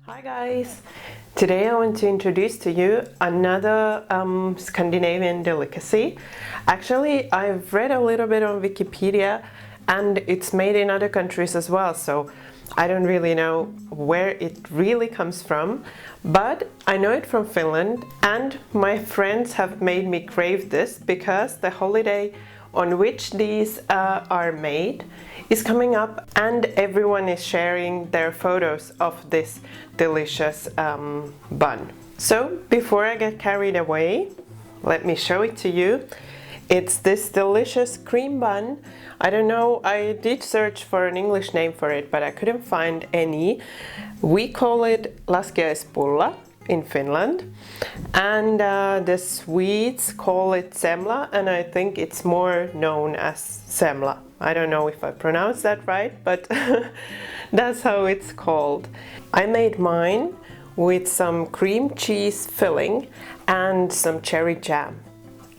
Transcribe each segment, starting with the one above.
Hi guys! Today I want to introduce to you another Scandinavian delicacy. Actually, I've read a little bit on Wikipedia and it's made in other countries as well, so I don't really know where it really comes from, but I know it from Finland and my friends have made me crave this because the holiday on which these are made is coming up and everyone is sharing their photos of this delicious bun. So before I get carried away, let me show it to you. It's this delicious cream bun. I don't know, I did search for an English name for it, but I couldn't find any. We call it Laskiaispulla in Finland, and the Swedes call it Semla, and I think it's more known as Semla. I don't know if I pronounced that right, but that's how it's called. I made mine with some cream cheese filling and some cherry jam,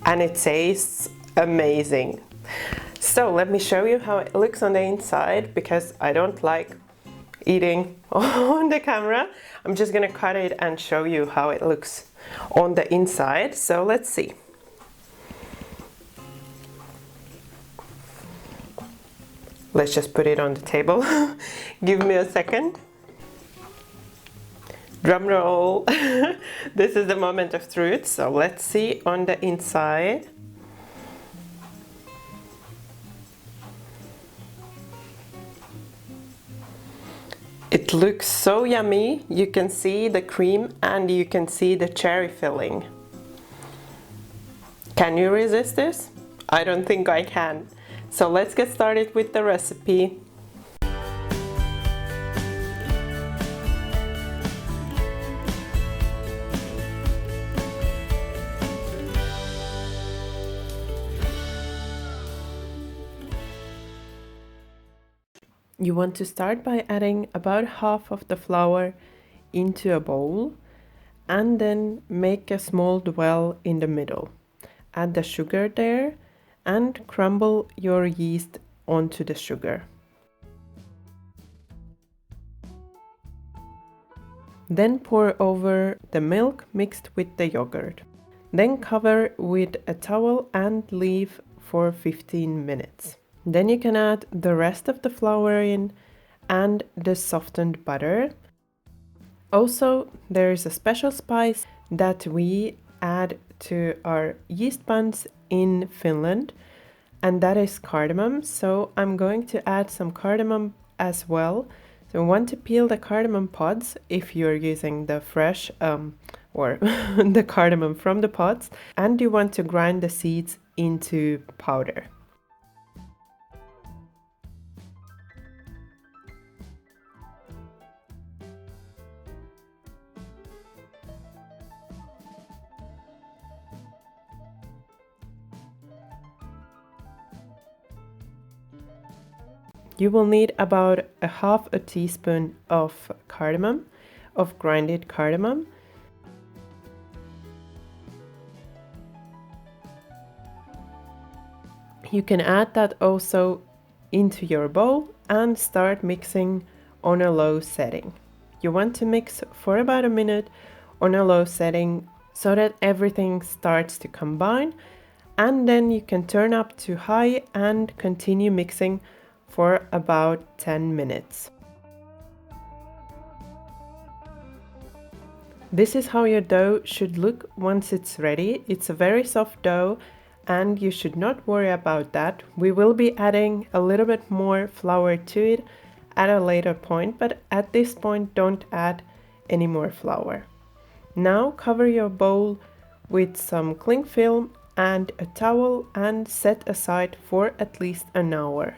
and it tastes amazing. So let me show you how it looks on the inside, because I don't like eating on the camera. I'm just gonna cut it and show you how it looks on the inside. So let's see. Let's just put it on the table. Give me a second. Drum roll. This is the moment of truth. So let's see on the inside. It looks so yummy. You can see the cream and you can see the cherry filling. Can you resist this? I don't think I can. So let's get started with the recipe. You want to start by adding about half of the flour into a bowl and then make a small well in the middle. Add the sugar there and crumble your yeast onto the sugar. Then pour over the milk mixed with the yogurt. Then cover with a towel and leave for 15 minutes. Then you can add the rest of the flour in and the softened butter. Also, there is a special spice that we add to our yeast buns in Finland, and that is cardamom. So I'm going to add some cardamom as well. So you want to peel the cardamom pods if you're using the fresh or the cardamom from the pods, and you want to grind the seeds into powder. You will need about a half a teaspoon of cardamom, of grinded cardamom. You can add that also into your bowl and start mixing on a low setting. You want to mix for about a minute on a low setting so that everything starts to combine, and then you can turn up to high and continue mixing for about 10 minutes. This is how your dough should look once it's ready. It's a very soft dough and you should not worry about that. We will be adding a little bit more flour to it at a later point, but at this point don't add any more flour. Now cover your bowl with some cling film and a towel and set aside for at least an hour.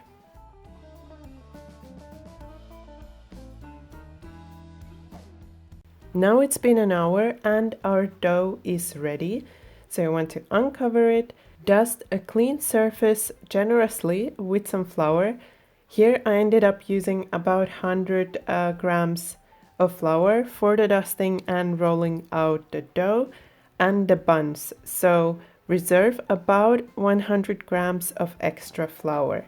Now it's been an hour and our dough is ready. So you want to uncover it, dust a clean surface generously with some flour. Here I ended up using about 100 grams of flour for the dusting and rolling out the dough and the buns. So reserve about 100 grams of extra flour.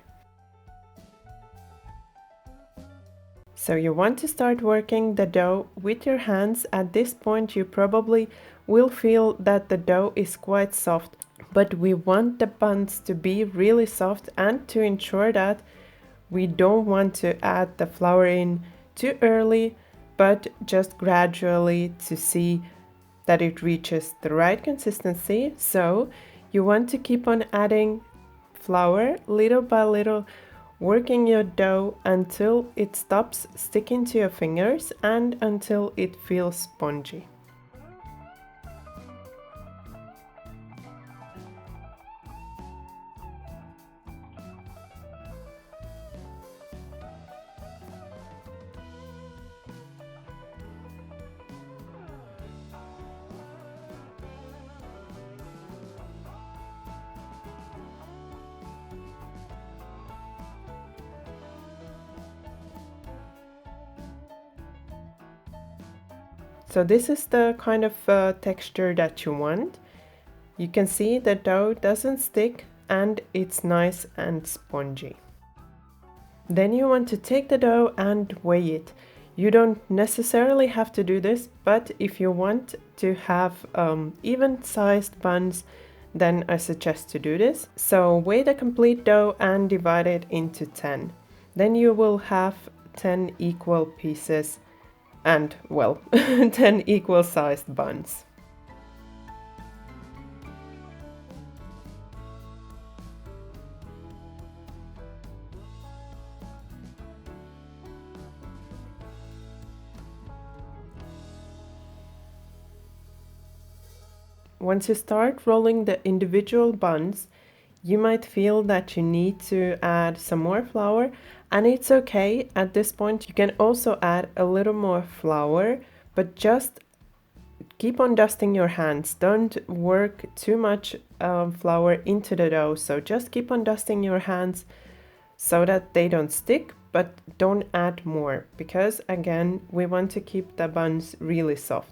So you want to start working the dough with your hands. At this point you probably will feel that the dough is quite soft, but we want the buns to be really soft, and to ensure that we don't want to add the flour in too early, but just gradually to see that it reaches the right consistency. So you want to keep on adding flour little by little, working your dough until it stops sticking to your fingers and until it feels spongy. So this is the kind of texture that you want. You can see the dough doesn't stick and it's nice and spongy. Then you want to take the dough and weigh it. You don't necessarily have to do this, but if you want to have even sized buns, then I suggest to do this. So weigh the complete dough and divide it into 10. Then you will have 10 equal pieces and, well, 10 equal sized buns. Once you start rolling the individual buns, you might feel that you need to add some more flour, and it's okay. At this point you can also add a little more flour, but just keep on dusting your hands. Don't work too much flour into the dough, so just keep on dusting your hands so that they don't stick, but don't add more, because again we want to keep the buns really soft.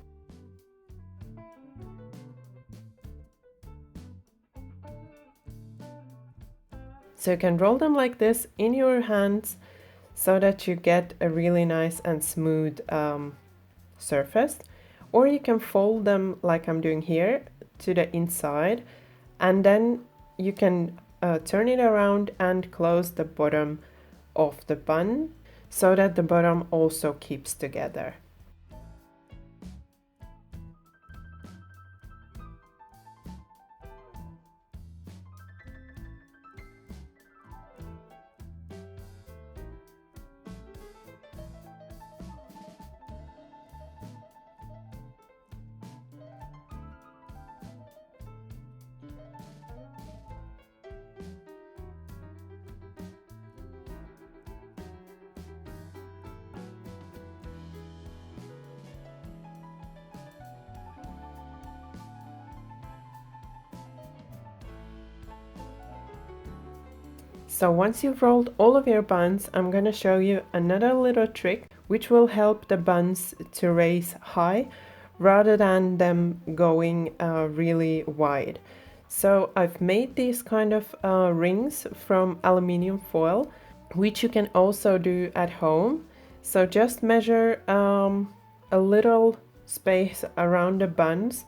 So you can roll them like this in your hands so that you get a really nice and smooth surface, or you can fold them like I'm doing here to the inside, and then you can turn it around and close the bottom of the bun so that the bottom also keeps together. So once you've rolled all of your buns, I'm going to show you another little trick which will help the buns to raise high rather than them going really wide. So I've made these kind of rings from aluminium foil, which you can also do at home. So just measure a little space around the buns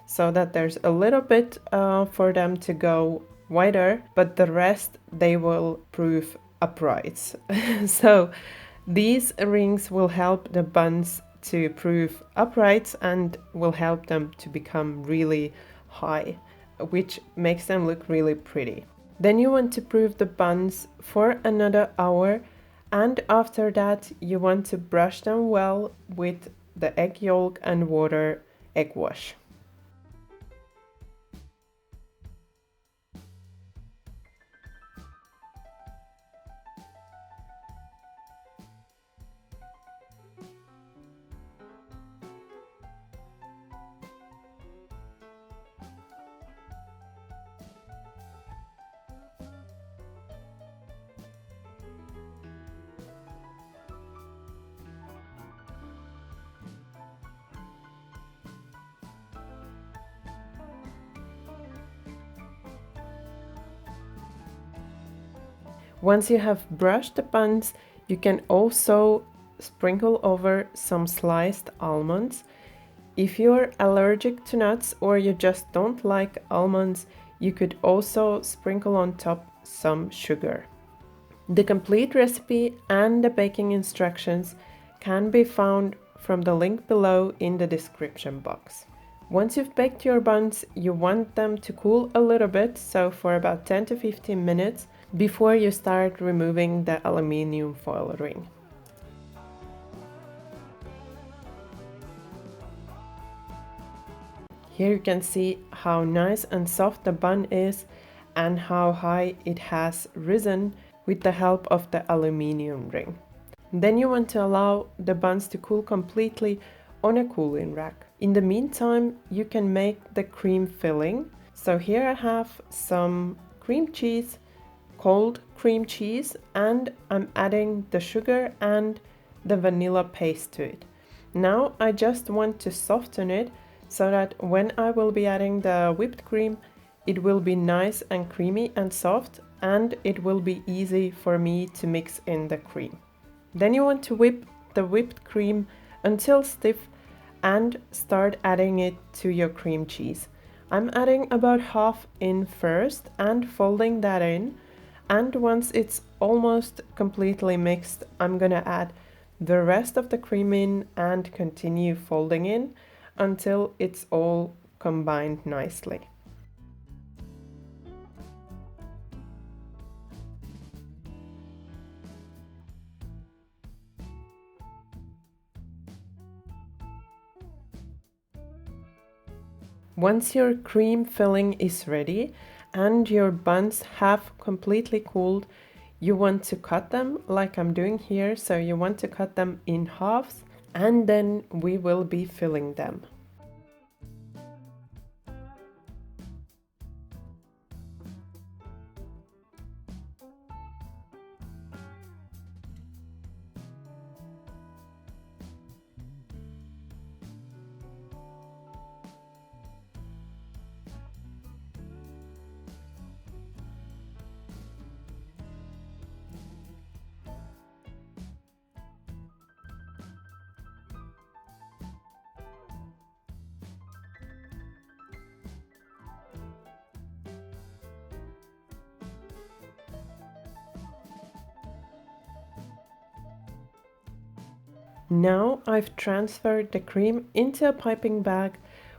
so that there's a little bit for them to go wider, but the rest they will prove upright. So these rings will help the buns to prove upright and will help them to become really high, which makes them look really pretty. Then you want to prove the buns for another hour, and after that you want to brush them well with the egg yolk and water egg wash. Once you have brushed the buns, you can also sprinkle over some sliced almonds. If you're allergic to nuts or you just don't like almonds, you could also sprinkle on top some sugar. The complete recipe and the baking instructions can be found from the link below in the description box. Once you've baked your buns, you want them to cool a little bit, so for about 10 to 15 minutes before you start removing the aluminium foil ring. Here you can see how nice and soft the bun is and how high it has risen with the help of the aluminium ring. Then you want to allow the buns to cool completely on a cooling rack. In the meantime, you can make the cream filling. So here I have some cream cheese, cold cream cheese, and I'm adding the sugar and the vanilla paste to it. Now I just want to soften it so that when I will be adding the whipped cream, it will be nice and creamy and soft, and it will be easy for me to mix in the cream. Then you want to whip the whipped cream until stiff and start adding it to your cream cheese. I'm adding about half in first and folding that in, and once it's almost completely mixed, I'm gonna add the rest of the cream in and continue folding in until it's all combined nicely. Once your cream filling is ready and your buns have completely cooled, you want to cut them like I'm doing here. So you want to cut them in halves, and then we will be filling them. Now I've transferred the cream into a piping bag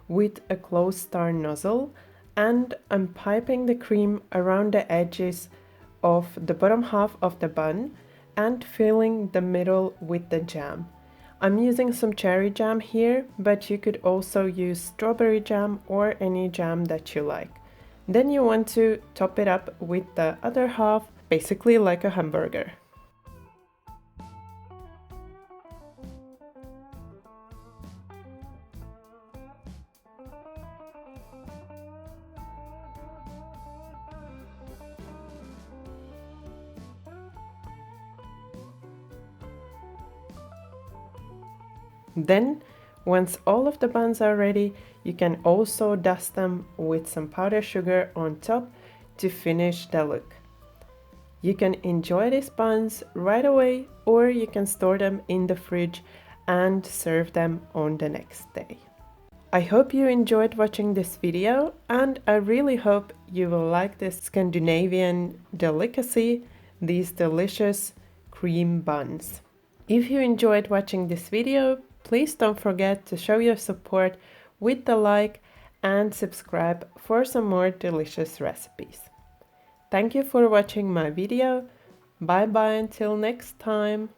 with a closed star nozzle, and I'm piping the cream around the edges of the bottom half of the bun and filling the middle with the jam. I'm using some cherry jam here, but you could also use strawberry jam or any jam that you like. Then you want to top it up with the other half, basically like a hamburger. Then, once all of the buns are ready, you can also dust them with some powdered sugar on top to finish the look. You can enjoy these buns right away, or you can store them in the fridge and serve them on the next day. I hope you enjoyed watching this video, and I really hope you will like this Scandinavian delicacy, these delicious cream buns. If you enjoyed watching this video, please don't forget to show your support with the like and subscribe for some more delicious recipes. Thank you for watching my video. Bye bye until next time.